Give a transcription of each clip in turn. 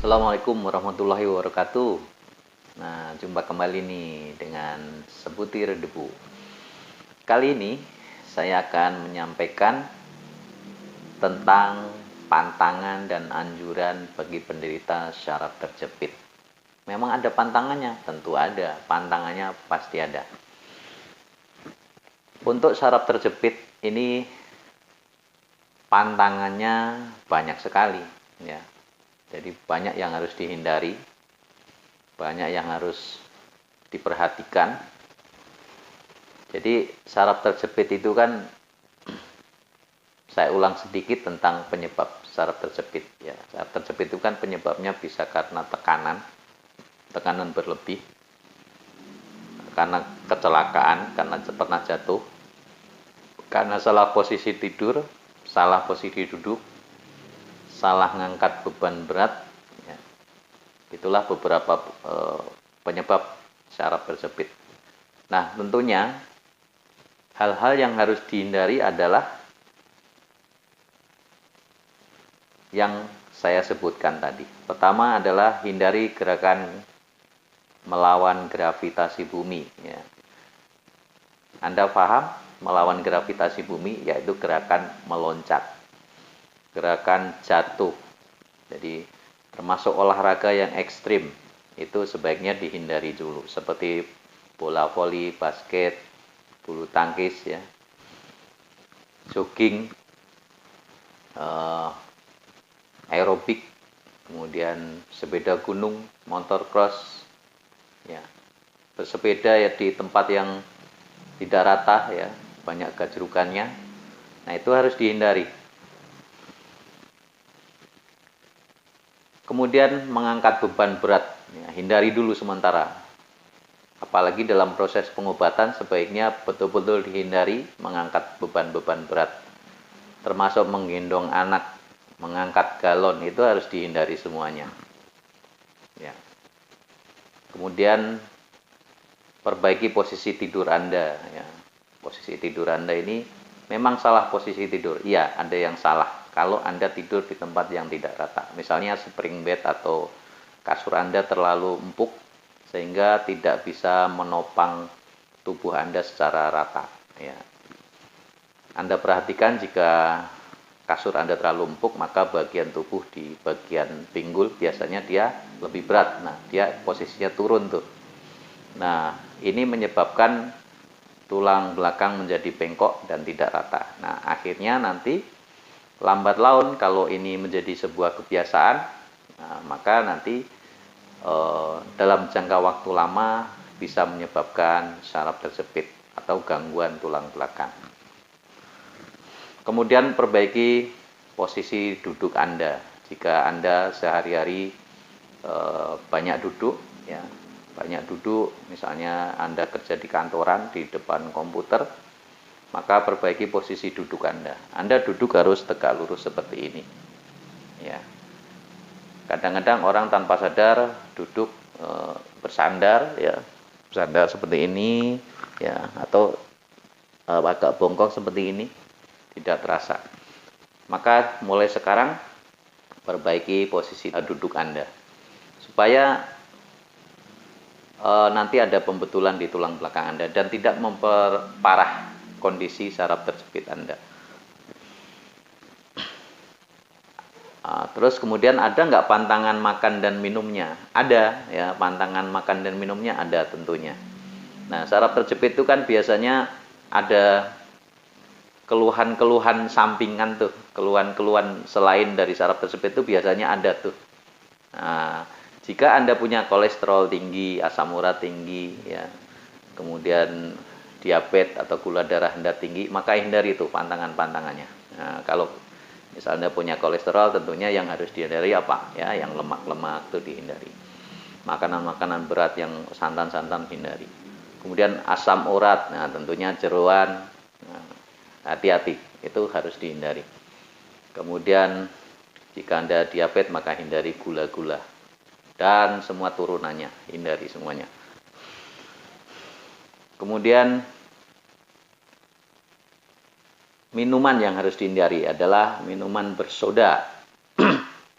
Assalamualaikum warahmatullahi wabarakatuh. Nah, jumpa kembali nih dengan sebutir debu. Kali ini saya akan menyampaikan tentang pantangan dan anjuran bagi penderita syaraf terjepit. Memang ada pantangannya, tentu ada. Pantangannya pasti ada. Untuk syaraf terjepit ini pantangannya banyak sekali, ya. Jadi banyak yang harus dihindari, banyak yang harus diperhatikan. Jadi syaraf terjepit itu kan, saya ulang sedikit tentang penyebab syaraf terjepit. Ya, syaraf terjepit itu kan penyebabnya bisa karena tekanan berlebih, karena kecelakaan, karena pernah jatuh, karena salah posisi tidur, salah posisi duduk, salah ngangkat beban berat, ya. Itulah beberapa penyebab syaraf terjepit. Nah, tentunya hal-hal yang harus dihindari adalah yang saya sebutkan tadi. Pertama adalah hindari gerakan melawan gravitasi bumi, ya. Anda paham melawan gravitasi bumi, yaitu gerakan meloncat, gerakan jatuh. Jadi termasuk olahraga yang ekstrim itu sebaiknya dihindari dulu, seperti bola voli, basket, bulu tangkis, ya, jogging, aerobik, kemudian sepeda gunung, motor cross, ya, bersepeda ya di tempat yang tidak rata, ya, banyak gajrukannya. Nah, itu harus dihindari. Kemudian mengangkat beban berat, ya, hindari dulu sementara. Apalagi dalam proses pengobatan sebaiknya betul-betul dihindari mengangkat beban-beban berat. Termasuk menggendong anak, mengangkat galon, itu harus dihindari semuanya. Ya. Kemudian perbaiki posisi tidur Anda, ya. Posisi tidur Anda ini memang salah posisi tidur. Iya, ada yang salah kalau Anda tidur di tempat yang tidak rata. Misalnya spring bed atau kasur Anda terlalu empuk sehingga tidak bisa menopang tubuh Anda secara rata, ya. Anda perhatikan jika kasur Anda terlalu empuk, maka bagian tubuh di bagian pinggul biasanya dia lebih berat. Nah, dia posisinya turun tuh. Nah, ini menyebabkan tulang belakang menjadi bengkok dan tidak rata. Nah, akhirnya nanti lambat laun kalau ini menjadi sebuah kebiasaan, nah, maka nanti dalam jangka waktu lama bisa menyebabkan syaraf terjepit atau gangguan tulang belakang. Kemudian perbaiki posisi duduk Anda. Jika Anda sehari-hari banyak duduk, ya, banyak duduk, misalnya Anda kerja di kantoran di depan komputer, maka perbaiki posisi duduk Anda. Anda duduk harus tegak lurus seperti ini, ya. Kadang-kadang orang tanpa sadar duduk bersandar, ya, bersandar seperti ini, ya, atau agak bongkok seperti ini, tidak terasa. Maka mulai sekarang perbaiki posisi duduk Anda supaya nanti ada pembetulan di tulang belakang Anda dan tidak memperparah kondisi syaraf terjepit Anda. Terus kemudian ada nggak pantangan makan dan minumnya? Ada, ya, pantangan makan dan minumnya ada tentunya. Nah, syaraf terjepit itu kan biasanya ada keluhan-keluhan sampingan tuh, keluhan-keluhan selain dari syaraf terjepit itu biasanya ada tuh. Nah, jika Anda punya kolesterol tinggi, asam urat tinggi, ya, kemudian diabetes atau gula darah Anda tinggi, maka hindari itu pantangan-pantangannya. Nah, kalau misalnya punya kolesterol, tentunya yang harus dihindari apa? Ya, yang lemak-lemak itu dihindari. Makanan-makanan berat yang santan-santan hindari. Kemudian asam urat, nah tentunya jeroan, nah, hati-hati, itu harus dihindari. Kemudian jika Anda diabetes, maka hindari gula-gula dan semua turunannya, hindari semuanya. Kemudian minuman yang harus dihindari adalah minuman bersoda.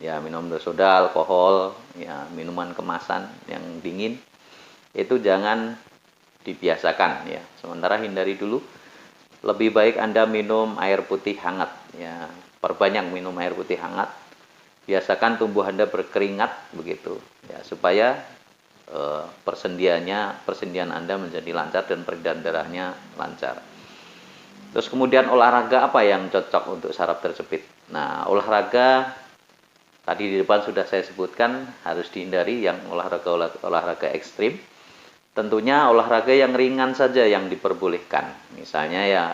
ya minum bersoda, alkohol, ya minuman kemasan yang dingin itu jangan dibiasakan ya. Sementara hindari dulu. Lebih baik Anda minum air putih hangat ya. Perbanyak minum air putih hangat. Biasakan tubuh Anda berkeringat begitu ya supaya persendian Anda menjadi lancar dan peredaran darahnya lancar. Terus kemudian olahraga apa yang cocok untuk saraf terjepit? Nah, olahraga tadi di depan sudah saya sebutkan harus dihindari yang olahraga ekstrim. Tentunya olahraga yang ringan saja yang diperbolehkan. Misalnya ya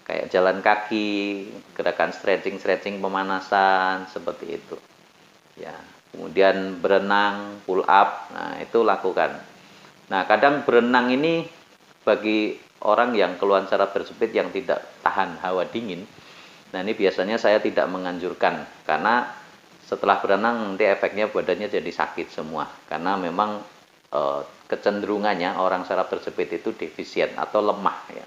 kayak jalan kaki, gerakan stretching pemanasan seperti itu. Ya, kemudian berenang, pull up, nah itu lakukan. Nah, kadang berenang ini bagi orang yang keluhan saraf terjepit yang tidak tahan hawa dingin. Nah, ini biasanya saya tidak menganjurkan karena setelah berenang nanti efeknya badannya jadi sakit semua karena memang kecenderungannya orang saraf terjepit itu defisien atau lemah ya.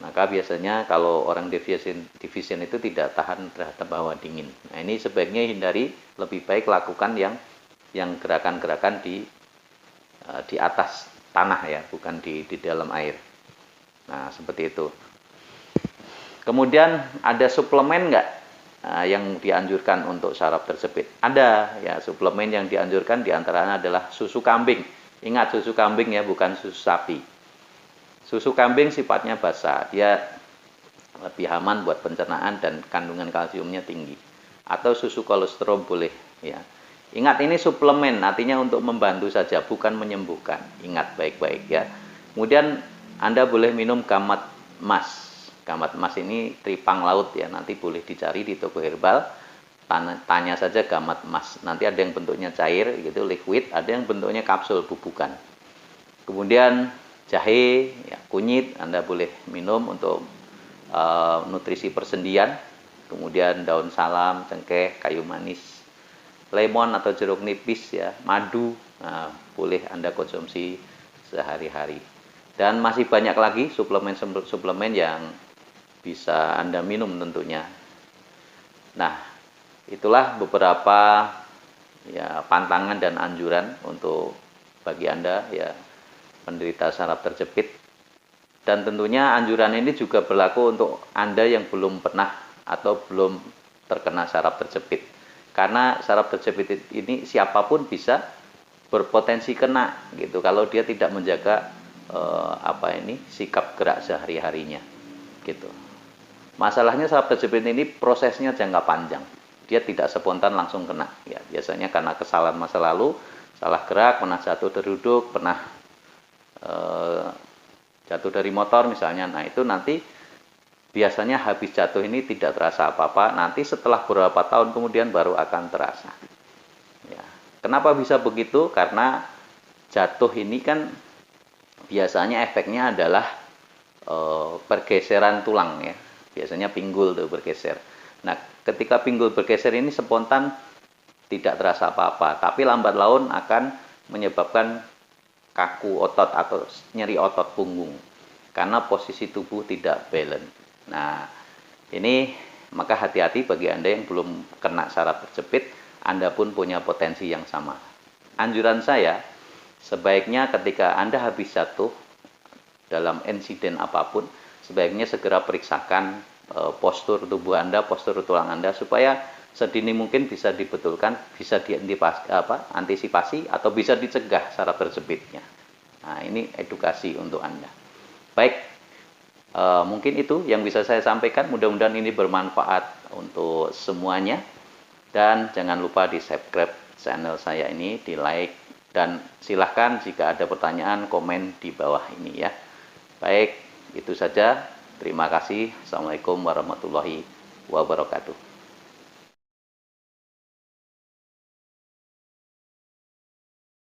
Maka biasanya kalau orang defisien itu tidak tahan terhadap hawa dingin. Nah, ini sebaiknya hindari, lebih baik lakukan yang gerakan-gerakan di atas tanah ya, bukan di dalam air. Nah, seperti itu. Kemudian ada suplemen nggak yang dianjurkan untuk saraf terjepit? Ada ya, suplemen yang dianjurkan diantaranya adalah susu kambing. Ingat susu kambing ya, bukan susu sapi. Susu kambing sifatnya basah, dia lebih aman buat pencernaan dan kandungan kalsiumnya tinggi. Atau susu kolesterol boleh ya. Ingat ini suplemen, artinya untuk membantu saja, bukan menyembuhkan. Ingat baik-baik ya. Kemudian Anda boleh minum gamat emas. Gamat emas ini tripang laut ya, nanti boleh dicari di toko herbal. Tanya saja gamat emas. Nanti ada yang bentuknya cair gitu, liquid, ada yang bentuknya kapsul bubukan. Kemudian jahe, ya, kunyit Anda boleh minum untuk nutrisi persendian. Kemudian daun salam, cengkeh, kayu manis, lemon atau jeruk nipis ya, madu, nah, boleh Anda konsumsi sehari-hari. Dan masih banyak lagi suplemen yang bisa Anda minum tentunya. Nah, itulah beberapa ya pantangan dan anjuran untuk bagi Anda ya penderita saraf terjepit. Dan tentunya anjuran ini juga berlaku untuk Anda yang belum pernah atau belum terkena saraf terjepit. Karena saraf terjepit ini siapapun bisa berpotensi kena gitu kalau dia tidak menjaga sikap gerak sehari-harinya gitu. Masalahnya saraf terjepit ini prosesnya jangka panjang. Dia tidak spontan langsung kena ya, biasanya karena kesalahan masa lalu, salah gerak, pernah jatuh terduduk, pernah jatuh dari motor misalnya. Nah, itu nanti biasanya habis jatuh ini tidak terasa apa-apa, nanti setelah beberapa tahun kemudian baru akan terasa ya. Kenapa bisa begitu? Karena jatuh ini kan biasanya efeknya adalah pergeseran tulang ya, biasanya pinggul tuh bergeser. Nah, ketika pinggul bergeser ini spontan tidak terasa apa-apa, tapi lambat laun akan menyebabkan kaku otot atau nyeri otot punggung karena posisi tubuh tidak balance. Nah, ini maka hati-hati bagi Anda yang belum kena saraf terjepit, Anda pun punya potensi yang sama. Anjuran saya, sebaiknya ketika Anda habis jatuh dalam insiden apapun, sebaiknya segera periksakan postur tubuh Anda, postur tulang Anda supaya sedini mungkin bisa dibetulkan, bisa diantisipasi atau bisa dicegah saraf terjepitnya. Nah, ini edukasi untuk Anda. Baik, mungkin itu yang bisa saya sampaikan. Mudah-mudahan ini bermanfaat untuk semuanya. Dan jangan lupa di subscribe channel saya ini, di like, dan silahkan jika ada pertanyaan komen di bawah ini ya. Baik, itu saja. Terima kasih. Assalamualaikum warahmatullahi wabarakatuh.